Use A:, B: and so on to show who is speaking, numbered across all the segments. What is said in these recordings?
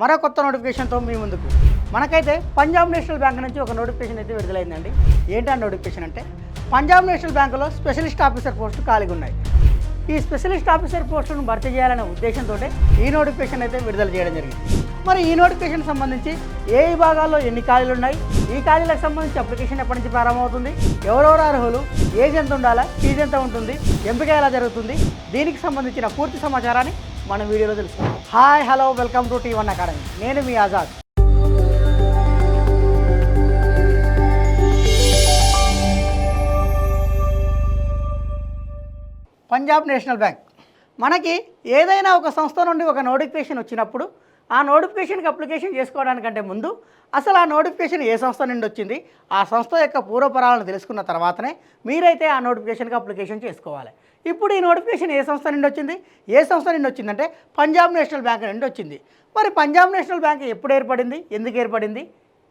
A: మరో కొత్త నోటిఫికేషన్తో మీ ముందుకు. మనకైతే పంజాబ్ నేషనల్ బ్యాంక్ నుంచి ఒక నోటిఫికేషన్ అయితే విడుదలైందండి. ఏంటి ఆ నోటిఫికేషన్ అంటే పంజాబ్ నేషనల్ బ్యాంకులో స్పెషలిస్ట్ ఆఫీసర్ పోస్టులు ఖాళీగా ఉన్నాయి. ఈ స్పెషలిస్ట్ ఆఫీసర్ పోస్టులను భర్తీ చేయాలనే ఉద్దేశంతో ఈ నోటిఫికేషన్ అయితే విడుదల చేయడం జరిగింది. మరి ఈ నోటిఫికేషన్ సంబంధించి ఏ విభాగాల్లో ఎన్ని ఖాళీలు ఉన్నాయి, ఈ ఖాళీలకు సంబంధించి అప్లికేషన్ ఎప్పటి నుంచి ప్రారంభమవుతుంది, ఎవరెవరు అర్హులు, ఏజ్ ఎంత ఉండాలా, ఫీజు ఎంత ఉంటుంది, ఎంపిక ఎలా జరుగుతుంది, దీనికి సంబంధించిన పూర్తి సమాచారాన్ని మన వీడియోలో తెలుసుకుందాం. Hi hello welcome to T1 academy. నేను మీ ఆజాద్. పంజాబ్ నేషనల్ బ్యాంక్ మనకి ఏదైనా ఒక సంస్థ నుండి ఒక నోటిఫికేషన్ వచ్చినప్పుడు ఆ నోటిఫికేషన్కి అప్లికేషన్ చేసుకోవడానికంటే ముందు అసలు ఆ నోటిఫికేషన్ ఏ సంస్థ నుండి వచ్చింది, ఆ సంస్థ యొక్క పూర్వపరాలను తెలుసుకున్న తర్వాతనే మీరైతే ఆ నోటిఫికేషన్కి అప్లికేషన్ చేసుకోవాలి. ఇప్పుడు ఈ నోటిఫికేషన్ ఏ సంస్థ నుండి వచ్చింది, ఏ సంస్థ నుండి వచ్చిందంటే పంజాబ్ నేషనల్ బ్యాంక్ నుండి వచ్చింది. మరి పంజాబ్ నేషనల్ బ్యాంక్ ఎప్పుడు ఏర్పడింది, ఎందుకు ఏర్పడింది,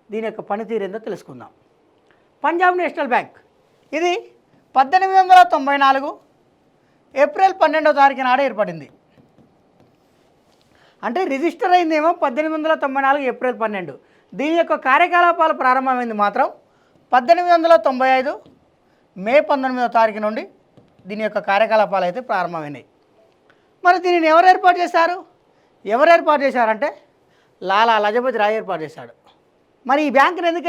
A: దీని యొక్క పనితీరు ఏందో తెలుసుకుందాం. పంజాబ్ నేషనల్ బ్యాంక్ ఇది 1894 ఏప్రిల్ 12వ తారీఖు నాడు ఏర్పడింది. అంటే రిజిస్టర్ అయిందేమో 1894 ఏప్రిల్ 12. దీని యొక్క కార్యకలాపాలు ప్రారంభమైంది మాత్రం 1895 మే 19వ తారీఖు నుండి దీని యొక్క కార్యకలాపాలు అయితే ప్రారంభమైనాయి. మరి దీనిని ఎవరు ఏర్పాటు చేశారు, చేశారంటే లాలా లజపతి రాయ్ ఏర్పాటు చేశాడు. మరి ఈ బ్యాంకును ఎందుకు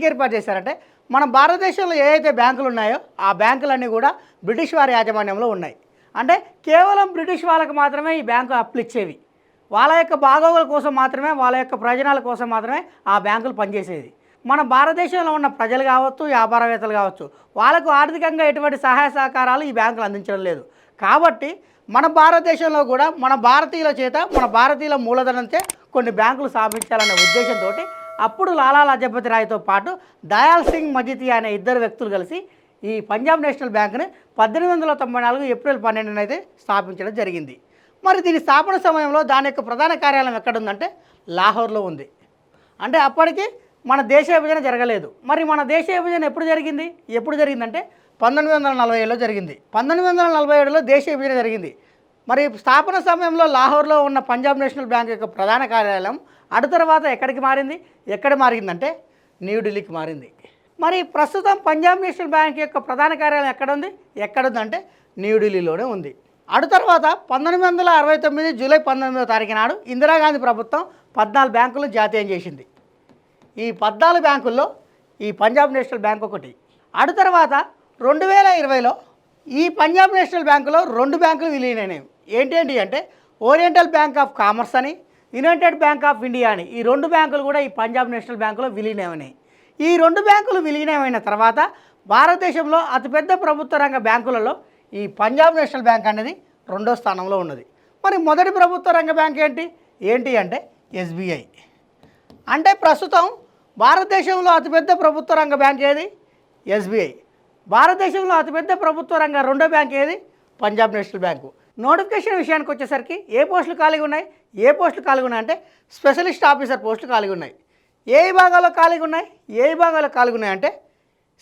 A: ఏర్పాటు చేశారంటే మన భారతదేశంలో ఏ అయితే బ్యాంకులు ఉన్నాయో ఆ బ్యాంకులన్నీ కూడా బ్రిటిష్ వారి యాజమాన్యంలో ఉన్నాయి. అంటే కేవలం బ్రిటిష్ వాళ్ళకి మాత్రమే ఈ బ్యాంకు అప్పులు ఇచ్చేవి. వాళ్ళ యొక్క బాగోగుల కోసం మాత్రమే, వాళ్ళ యొక్క ప్రయోజనాల కోసం మాత్రమే ఆ బ్యాంకులు పనిచేసేది. మన భారతదేశంలో ఉన్న ప్రజలు కావచ్చు, వ్యాపారవేత్తలు కావచ్చు, వాళ్ళకు ఆర్థికంగా ఎటువంటి సహాయ సహకారాలు ఈ బ్యాంకులు అందించడం లేదు. కాబట్టి మన భారతదేశంలో కూడా మన భారతీయుల చేత, మన భారతీయుల మూలధనంతో కొన్ని బ్యాంకులు స్థాపించాలనే ఉద్దేశంతో అప్పుడు లాలా లజపతి రాయ్తో పాటు దయాల్ సింగ్ మజితీ అనే ఇద్దరు వ్యక్తులు కలిసి ఈ పంజాబ్ నేషనల్ బ్యాంకుని 1894 ఏప్రిల్ 12న అయితే స్థాపించడం జరిగింది. మరి దీని స్థాపన సమయంలో దాని యొక్క ప్రధాన కార్యాలయం ఎక్కడుందంటే లాహోర్లో ఉంది. అంటే అప్పటికి మన దేశ విభజన జరగలేదు. మరి మన దేశ విభజన ఎప్పుడు జరిగిందంటే 1947లో జరిగింది. 1947లో దేశ విభజన జరిగింది. మరి స్థాపన సమయంలో లాహోర్లో ఉన్న పంజాబ్ నేషనల్ బ్యాంక్ యొక్క ప్రధాన కార్యాలయం అటు తర్వాత ఎక్కడ మారిందంటే న్యూఢిల్లీకి మారింది. మరి ప్రస్తుతం పంజాబ్ నేషనల్ బ్యాంక్ యొక్క ప్రధాన కార్యాలయం ఎక్కడుందంటే న్యూఢిల్లీలోనే ఉంది. అటు తర్వాత 1969 జూలై 19వ తారీఖు నాడు ఇందిరాగాంధీ ప్రభుత్వం 14 బ్యాంకులు జాతీయం చేసింది. ఈ 14 బ్యాంకుల్లో ఈ పంజాబ్ నేషనల్ బ్యాంక్ ఒకటి. అటు తర్వాత 2020లో ఈ పంజాబ్ నేషనల్ బ్యాంకులో 2 బ్యాంకులు విలీనమైనవి. ఏంటి అంటే ఓరియంటల్ బ్యాంక్ ఆఫ్ కామర్స్ అని, యునైటెడ్ బ్యాంక్ ఆఫ్ ఇండియా అని, ఈ 2 బ్యాంకులు కూడా ఈ పంజాబ్ నేషనల్ బ్యాంకులో విలీనమైనాయి. ఈ 2 బ్యాంకులు విలీనమైన తర్వాత భారతదేశంలో అతిపెద్ద ప్రభుత్వ రంగ బ్యాంకులలో ఈ పంజాబ్ నేషనల్ బ్యాంక్ అనేది 2వ స్థానంలో ఉన్నది. మరి మొదటి ప్రభుత్వ రంగ బ్యాంక్ ఏంటి అంటే SBI. అంటే ప్రస్తుతం భారతదేశంలో అతిపెద్ద ప్రభుత్వ రంగ బ్యాంక్ ఏది, SBI. భారతదేశంలో అతిపెద్ద ప్రభుత్వ రంగ 2వ బ్యాంక్ ఏది, పంజాబ్ నేషనల్ బ్యాంకు. నోటిఫికేషన్ విషయానికి వచ్చేసరికి ఏ పోస్టులు ఖాళీగా ఉన్నాయి అంటే స్పెషలిస్ట్ ఆఫీసర్ పోస్టులు ఖాళీగా ఉన్నాయి. ఏ విభాగాల్లో ఖాళీగా ఉన్నాయి అంటే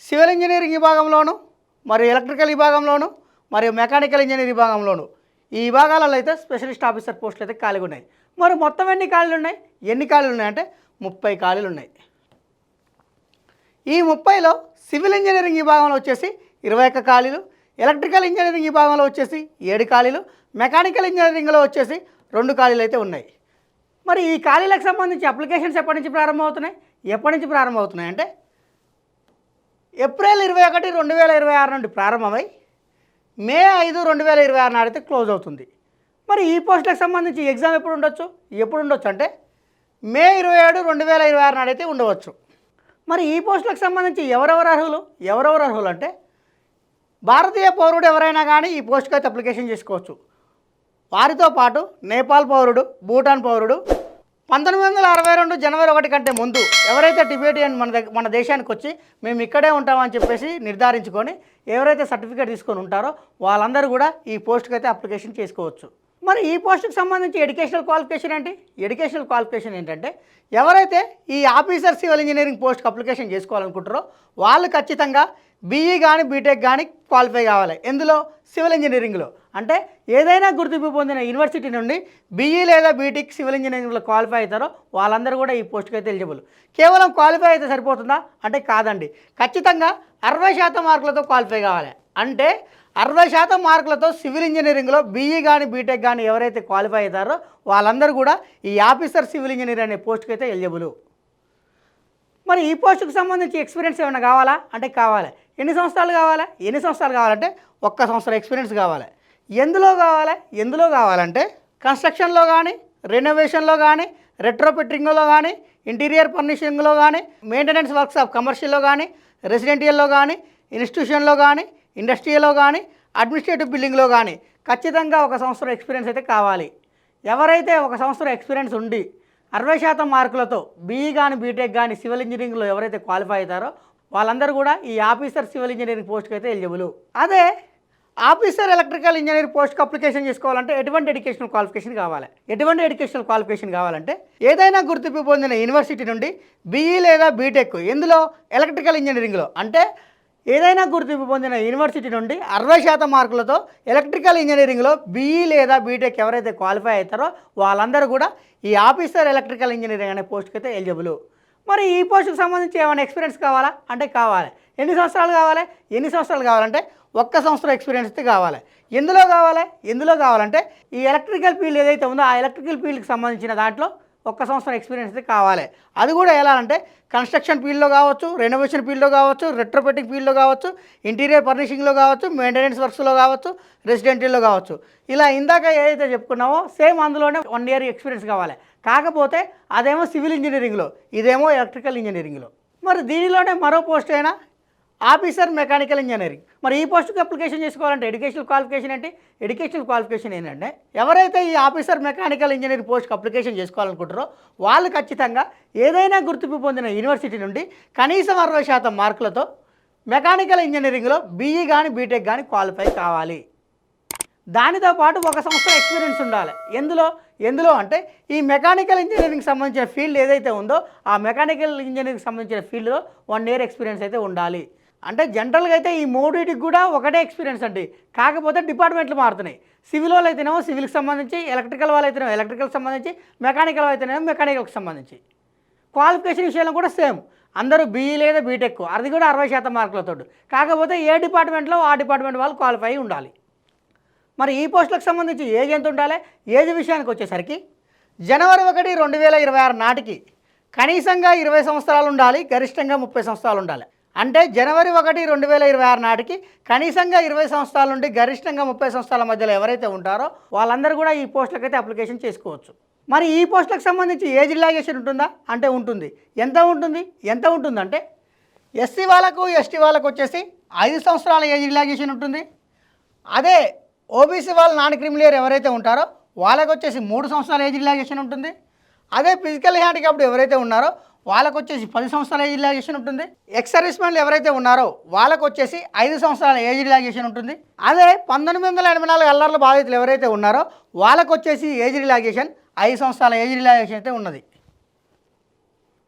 A: సివిల్ ఇంజనీరింగ్ విభాగంలోను, మరియు ఎలక్ట్రికల్ విభాగంలోను, మరియు మెకానికల్ ఇంజనీరింగ్ విభాగంలోను, ఈ విభాగాలలో అయితే స్పెషలిస్ట్ ఆఫీసర్ పోస్టులు అయితే ఖాళీగా ఉన్నాయి. మరి మొత్తం ఎన్ని ఖాళీలు ఉన్నాయంటే 30 ఖాళీలు ఉన్నాయి. ఈ 30లో సివిల్ ఇంజనీరింగ్ విభాగంలో వచ్చేసి 21 ఖాళీలు, ఎలక్ట్రికల్ ఇంజనీరింగ్ విభాగంలో వచ్చేసి 7 ఖాళీలు, మెకానికల్ ఇంజనీరింగ్లో వచ్చేసి 2 ఖాళీలు అయితే ఉన్నాయి. మరి ఈ ఖాళీలకు సంబంధించి అప్లికేషన్స్ ఎప్పటి నుంచి ప్రారంభమవుతున్నాయి అంటే ఏప్రిల్ 21, 2026 నుండి ప్రారంభమై మే 5, 2026 నాడైతే క్లోజ్ అవుతుంది. మరి ఈ పోస్టులకు సంబంధించి ఎగ్జామ్ ఎప్పుడు ఉండొచ్చు అంటే మే 27, 2026 నాడైతే ఉండవచ్చు. మరి ఈ పోస్టులకు సంబంధించి ఎవరెవరు అర్హులు అంటే భారతీయ పౌరుడు ఎవరైనా కానీ ఈ పోస్టుకి అయితే అప్లికేషన్ చేసుకోవచ్చు. వారితో పాటు నేపాల్ పౌరుడు, భూటాన్ పౌరుడు, 1962 జనవరి 1 కంటే ముందు ఎవరైతే టిబెటియన్ మన దేశానికి వచ్చి మేము ఇక్కడే ఉంటామని చెప్పేసి నిర్ధారించుకొని ఎవరైతే సర్టిఫికేట్ తీసుకొని ఉంటారో వాళ్ళందరూ కూడా ఈ పోస్టుకి అయితే అప్లికేషన్ చేసుకోవచ్చు. మరి ఈ పోస్టుకి సంబంధించి ఎడ్యుకేషనల్ క్వాలిఫికేషన్ ఏంటంటే ఎవరైతే ఈ ఆఫీసర్ సివిల్ ఇంజనీరింగ్ పోస్ట్కి అప్లికేషన్ చేసుకోవాలనుకుంటారో వాళ్ళు ఖచ్చితంగా బీఈ కానీ బీటెక్ కానీ క్వాలిఫై కావాలి. ఎందులో, సివిల్ ఇంజనీరింగ్లో. అంటే ఏదైనా గుర్తింపు పొందిన యూనివర్సిటీ నుండి బీఈ లేదా బీటెక్ సివిల్ ఇంజనీరింగ్లో క్వాలిఫై అవుతారో వాళ్ళందరూ కూడా ఈ పోస్ట్కి అయితే ఎలిజిబుల్. కేవలం క్వాలిఫై అయితే సరిపోతుందా అంటే కాదండి, ఖచ్చితంగా 60% మార్కులతో క్వాలిఫై కావాలి. అంటే 60% మార్కులతో సివిల్ ఇంజనీరింగ్లో బీఈ కానీ బీటెక్ కానీ ఎవరైతే క్వాలిఫై అవుతారో వాళ్ళందరూ కూడా ఈ ఆఫీసర్ సివిల్ ఇంజనీర్ అనే పోస్ట్కి అయితే ఎలిజిబుల్. మరి ఈ పోస్టుకు సంబంధించి ఎక్స్పీరియన్స్ ఏమైనా కావాలా అంటే కావాలి. ఎన్ని సంవత్సరాలు కావాలంటే 1 సంవత్సరం ఎక్స్పీరియన్స్ కావాలి. ఎందులో కావాలంటే కన్స్ట్రక్షన్లో కానీ, రెనోవేషన్లో కానీ, రెట్రోఫిట్టింగ్లో కానీ, ఇంటీరియర్ ఫర్నిషింగ్లో కానీ, మెయింటెనెన్స్ వర్క్స్ ఆఫ్ కమర్షియల్లో కానీ, రెసిడెంటియల్లో కానీ, ఇన్స్టిట్యూషన్లో కానీ, ఇండస్ట్రియల్లో కానీ, అడ్మినిస్ట్రేటివ్ బిల్డింగ్లో కానీ ఖచ్చితంగా 1 సంవత్సరం ఎక్స్పీరియన్స్ అయితే కావాలి. ఎవరైతే 1 సంవత్సరం ఎక్స్పీరియన్స్ ఉండి 60% మార్కులతో బీఈ కానీ బీటెక్ కానీ సివిల్ ఇంజనీరింగ్లో ఎవరైతే క్వాలిఫై అవుతారో వాళ్ళందరూ కూడా ఈ ఆఫీసర్ సివిల్ ఇంజనీరింగ్ పోస్ట్కి అయితే ఎలిజిబుల్. అదే ఆఫీసర్ ఎలక్ట్రికల్ ఇంజనీర్ పోస్ట్కి అప్లికేషన్ చేసుకోవాలంటే ఎటువంటి ఎడ్యుకేషనల్ క్వాలిఫికేషన్ కావాలంటే ఏదైనా గుర్తింపు పొందిన యూనివర్సిటీ నుండి బీఈ లేదా బీటెక్ ఎందులో ఎలక్ట్రికల్ ఇంజనీరింగ్లో అంటే ఏదైనా గుర్తింపు పొందిన యూనివర్సిటీ నుండి 60% మార్కులతో ఎలక్ట్రికల్ ఇంజనీరింగ్లో బీఈ లేదా బీటెక్ ఎవరైతే క్వాలిఫై అవుతారో వాళ్ళందరూ కూడా ఈ ఆఫీసర్ ఎలక్ట్రికల్ ఇంజనీరింగ్ అనే పోస్ట్కి అయితే ఎలిజిబుల్. మరి ఈ పోస్టుకు సంబంధించి ఏమైనా ఎక్స్పీరియన్స్ కావాలా అంటే కావాలి. ఎన్ని సంవత్సరాలు కావాలంటే 1 సంవత్సరం ఎక్స్పీరియన్స్ అయితే కావాలి. ఎందులో కావాలంటే ఈ ఎలక్ట్రికల్ ఫీల్డ్ ఏదైతే ఉందో ఆ ఎలక్ట్రికల్ ఫీల్డ్కి సంబంధించిన దాంట్లో 1 సంవత్సరం ఎక్స్పీరియన్స్ అయితే కావాలి. అది కూడా ఎలా అంటే కన్స్ట్రక్షన్ ఫీల్డ్లో కావచ్చు, రెనోవేషన్ ఫీల్డ్లో కావచ్చు, రెట్రోఫిట్టింగ్ ఫీల్డ్లో కావచ్చు, ఇంటీరియర్ ఫర్నిషింగ్లో కావచ్చు, మెయింటెనెన్స్ వర్క్స్లో కావచ్చు, రెసిడెంటియల్లో కావచ్చు. ఇలా ఇందాక ఏదైతే చెప్పుకున్నామో సేమ్ అందులోనే 1 ఇయర్ ఎక్స్పీరియన్స్ కావాలి. కాకపోతే అదేమో సివిల్ ఇంజనీరింగ్లో, ఇదేమో ఎలక్ట్రికల్ ఇంజనీరింగ్లో. మరి దీనిలోనే మరో పోస్ట్ అయినా ఆఫీసర్ మెకానికల్ ఇంజనీరింగ్. మరి ఈ పోస్టుకి అప్లికేషన్ చేసుకోవాలంటే ఎడ్యుకేషనల్ క్వాలిఫికేషన్ ఏంటంటే ఎవరైతే ఈ ఆఫీసర్ మెకానికల్ ఇంజనీర్ పోస్ట్కి అప్లికేషన్ చేసుకోవాలనుకుంటారో వాళ్ళు ఖచ్చితంగా ఏదైనా గుర్తింపు పొందిన యూనివర్సిటీ నుండి కనీసం 60% మార్కులతో మెకానికల్ ఇంజనీరింగ్లో బీఈ కానీ బీటెక్ కానీ క్వాలిఫై కావాలి. దానితో పాటు 1 సంవత్సరం ఎక్స్పీరియన్స్ ఉండాలి. ఎందులో అంటే ఈ మెకానికల్ ఇంజనీరింగ్ సంబంధించిన ఫీల్డ్ ఏదైతే ఉందో ఆ మెకానికల్ ఇంజనీరింగ్ సంబంధించిన ఫీల్డ్లో 1 ఇయర్ ఎక్స్పీరియన్స్ అయితే ఉండాలి. అంటే జనరల్గా అయితే ఈ మూడింటికి కూడా ఒకటే ఎక్స్పీరియన్స్ అండి. కాకపోతే డిపార్ట్మెంట్లు మారుతున్నాయి. సివిల్ వాళ్ళు అయితేనేమో సివిల్కి సంబంధించి, ఎలక్ట్రికల్ వాళ్ళు అయితేనేమో ఎలక్ట్రికల్ సంబంధించి, మెకానికల్ అయితేనేమో మెకానికల్కి సంబంధించి. క్వాలిఫికేషన్ విషయంలో కూడా సేమ్, అందరూ బీఈ లేదా బీటెక్, అది కూడా 60% మార్కులతో. కాకపోతే ఏ డిపార్ట్మెంట్లో ఆ డిపార్ట్మెంట్ వాళ్ళు క్వాలిఫై ఉండాలి. మరి ఈ పోస్టులకు సంబంధించి ఏజ్ ఎంత ఉండాలి? ఏజ్ విషయానికి వచ్చేసరికి జనవరి 1, 2026 నాటికి కనీసంగా 20 సంవత్సరాలు ఉండాలి, గరిష్టంగా 30 సంవత్సరాలు ఉండాలి. అంటే జనవరి 1, 2026 నాటికి కనీసంగా 20 సంవత్సరాల నుండి గరిష్టంగా 30 సంవత్సరాల మధ్యలో ఎవరైతే ఉంటారో వాళ్ళందరూ కూడా ఈ పోస్టులకు అయితే అప్లికేషన్ చేసుకోవచ్చు. మరి ఈ పోస్టులకు సంబంధించి ఏజ్ రిలాక్సేషన్ ఉంటుందా అంటే ఉంటుంది. ఎంత ఉంటుందంటే ఎస్సీ వాళ్ళకు, ఎస్టీ వాళ్ళకు వచ్చేసి 5 సంవత్సరాల ఏజ్ రిలాక్సేషన్ ఉంటుంది. అదే ఓబీసీ వాళ్ళు నాన్ క్రిమిలియర్ ఎవరైతే ఉంటారో వాళ్ళకు వచ్చేసి 3 సంవత్సరాల ఏజ్ రిలాక్సేషన్ ఉంటుంది. అదే ఫిజికల్ హ్యాండిక్యాప్డ్ ఎవరైతే ఉన్నారో వాళ్ళకు వచ్చేసి 10 సంవత్సరాల ఏజ్ రిలాక్సేషన్ ఉంటుంది. ఎక్స్ సర్వీస్మెన్లు ఎవరైతే ఉన్నారో వాళ్ళకు వచ్చేసి 5 సంవత్సరాల ఏజ్ రిలాక్సేషన్ ఉంటుంది. అదే 1984 అల్లర్ల బాధితులు ఎవరైతే ఉన్నారో వాళ్ళకు వచ్చేసి ఏజ్ రిలాక్సేషన్ 5 సంవత్సరాల ఏజ్ రిలాక్సేషన్ అయితే ఉన్నది.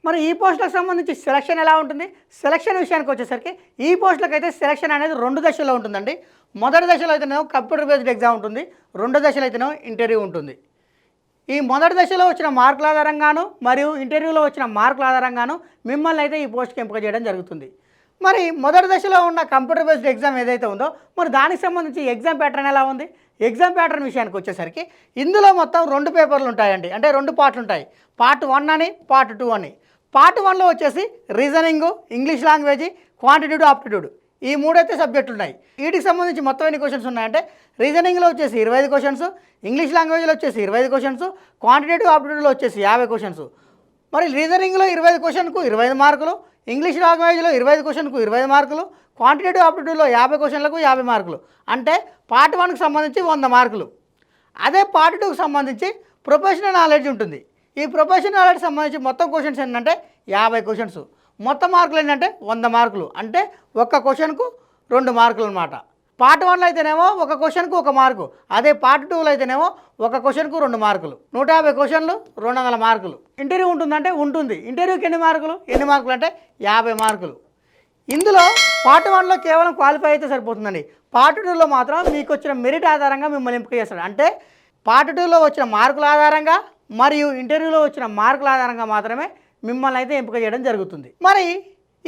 A: మరి ఈ పోస్టులకు సంబంధించి సెలక్షన్ ఎలా ఉంటుంది? సెలక్షన్ విషయానికి వచ్చేసరికి ఈ పోస్టులకు అయితే సెలక్షన్ అనేది 2 దశల్లో ఉంటుందండి. మొదటి దశలో అయితేనేమో కంప్యూటర్ బేస్డ్ ఎగ్జామ్ ఉంటుంది, 2వ దశలో అయితేనేమో ఇంటర్వ్యూ ఉంటుంది. ఈ మొదటి దశలో వచ్చిన మార్కుల ఆధారంగాను మరియు ఇంటర్వ్యూలో వచ్చిన మార్కుల ఆధారంగాను మిమ్మల్ని అయితే ఈ పోస్ట్కి ఎంపిక చేయడం జరుగుతుంది. మరి మొదటి దశలో ఉన్న కంప్యూటర్ బేస్డ్ ఎగ్జామ్ ఏదైతే ఉందో మరి దానికి సంబంధించి ఎగ్జామ్ ప్యాటర్న్ ఎలా ఉంది? ఎగ్జామ్ ప్యాటర్న్ విషయానికి వచ్చేసరికి ఇందులో మొత్తం 2 పేపర్లు ఉంటాయండి. అంటే 2 పార్ట్లు ఉంటాయి. పార్ట్ 1 అని, పార్ట్ 2 అని. పార్ట్ 1లో వచ్చేసి reasoning, English language, quantitative, aptitude, ఈ 3 అయితే సబ్జెక్టులు ఉన్నాయి. వీటికి సంబంధించి మొత్తం ఎన్ని క్వశ్చన్స్ ఉన్నాయంటే రీజనింగ్లో వచ్చేసి 25 క్వశ్చన్స్, ఇంగ్లీష్ లాంగ్వేజ్లో వచ్చేసి 25 క్వశ్చన్స్, క్వాంటిటేటివ్ ఆప్టిట్యూడ్లో వచ్చేసి 50 క్వశ్చన్స్. మరి రీజనింగ్లో 25 క్వశ్చన్కు 25 మార్కులు, ఇంగ్లీష్ లాంగ్వేజ్లో 25 క్వశ్చన్కు 20 మార్కులు, క్వాంటిటేటివ్ ఆప్టిట్యూడ్లో 50 క్వశ్చన్లకు 50 మార్కులు. అంటే పార్ట్ 1కి సంబంధించి 100 మార్కులు. అదే పార్ట్ 2కి సంబంధించి ప్రొఫెషనల్ నాలెడ్జ్ ఉంటుంది. ఈ ప్రొఫెషనల్ నాలెడ్జ్ సంబంధించి మొత్తం క్వశ్చన్స్ ఏంటంటే 50 క్వశ్చన్స్. మొత్తం మార్కులు ఏంటంటే 100 మార్కులు. అంటే ఒక్క క్వశ్చన్కు 2 మార్కులు అనమాట. పార్ట్ 1లో అయితేనేమో ఒక క్వశ్చన్కు 1 మార్కు, అదే పార్ట్ 2లో అయితేనేమో ఒక క్వశ్చన్కు 2 మార్కులు. 150 క్వశ్చన్లు, 200 మార్కులు. ఇంటర్వ్యూ ఉంటుందంటే ఉంటుంది. ఇంటర్వ్యూకి ఎన్ని మార్కులు అంటే 50 మార్కులు. ఇందులో పార్ట్ 1లో కేవలం క్వాలిఫై అయితే సరిపోతుందండి. పార్ట్ 2లో మాత్రం మీకు వచ్చిన మెరిట్ ఆధారంగా మిమ్మల్ని ఎంపిక చేస్తాడు. అంటే పార్ట్ 2లో వచ్చిన మార్కుల ఆధారంగా మరియు ఇంటర్వ్యూలో వచ్చిన మార్కుల ఆధారంగా మాత్రమే మిమ్మల్ని అయితే ఎంపిక చేయడం జరుగుతుంది. మరి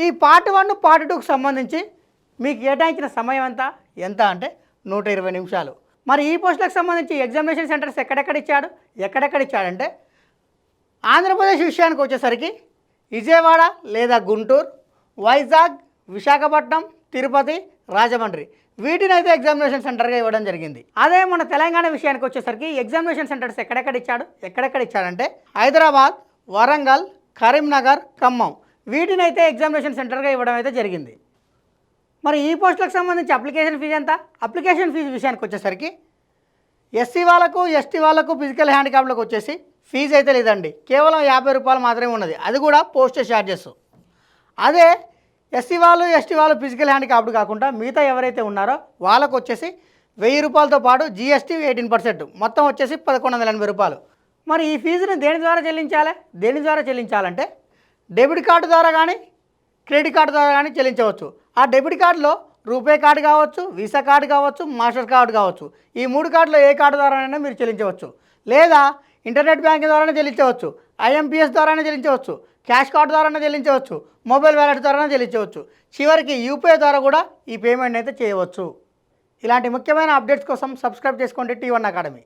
A: ఈ పార్ట్ 1 పార్ట్ 2కు సంబంధించి మీకు కేటాయించిన సమయం ఎంత అంటే 120 నిమిషాలు. మరి ఈ పోస్టులకు సంబంధించి ఎగ్జామినేషన్ సెంటర్స్ ఎక్కడెక్కడ ఇచ్చాడంటే ఆంధ్రప్రదేశ్ విషయానికి వచ్చేసరికి విజయవాడ లేదా గుంటూరు, వైజాగ్, విశాఖపట్నం, తిరుపతి, రాజమండ్రి వీటినైతే ఎగ్జామినేషన్ సెంటర్గా ఇవ్వడం జరిగింది. అదే మన తెలంగాణ విషయానికి వచ్చేసరికి ఎగ్జామినేషన్ సెంటర్స్ ఎక్కడెక్కడ ఇచ్చాడంటే హైదరాబాద్, వరంగల్, కరీంనగర్, ఖమ్మం వీటినైతే ఎగ్జామినేషన్ సెంటర్గా ఇవ్వడం అయితే జరిగింది. మరి ఈ పోస్టులకు సంబంధించి అప్లికేషన్ ఫీజు ఎంత? అప్లికేషన్ ఫీజు విషయానికి వచ్చేసరికి ఎస్సీ వాళ్ళకు, ఎస్టీ వాళ్ళకు, ఫిజికల్ హ్యాండిక్యాప్లకు వచ్చేసి ఫీజు అయితే లేదండి, కేవలం 50 రూపాయలు మాత్రమే ఉన్నది. అది కూడా పోస్టేజ్ ఛార్జెస్. అదే ఎస్సీ వాళ్ళు, ఎస్టీ వాళ్ళు ఫిజికల్ హ్యాండిక్యాప్డ్ కాకుండా మిగతా ఎవరైతే ఉన్నారో వాళ్ళకు వచ్చేసి 1000 రూపాయలతో పాటు జీఎస్టీ 18%, మొత్తం వచ్చేసి 1180 రూపాయలు. మరి ఈ ఫీజుని దేని ద్వారా చెల్లించాలంటే డెబిట్ కార్డు ద్వారా కానీ క్రెడిట్ కార్డు ద్వారా కానీ చెల్లించవచ్చు. ఆ డెబిట్ కార్డులో రూపే కార్డు కావచ్చు, వీసా కార్డు కావచ్చు, మాస్టర్ కార్డు కావచ్చు. ఈ 3 కార్డులో ఏ కార్డు ద్వారానైనా మీరు చెల్లించవచ్చు. లేదా ఇంటర్నెట్ బ్యాంకింగ్ ద్వారానే చెల్లించవచ్చు, ఐఎంపీఎస్ ద్వారానే చెల్లించవచ్చు, క్యాష్ కార్డు ద్వారానే చెల్లించవచ్చు, మొబైల్ వ్యాలెట్ ద్వారానే చెల్లించవచ్చు. చివరికి యూపీఐ ద్వారా కూడా ఈ పేమెంట్ అయితే చేయవచ్చు. ఇలాంటి ముఖ్యమైన అప్డేట్స్ కోసం సబ్స్క్రైబ్ చేసుకోండి T1 అకాడమీ.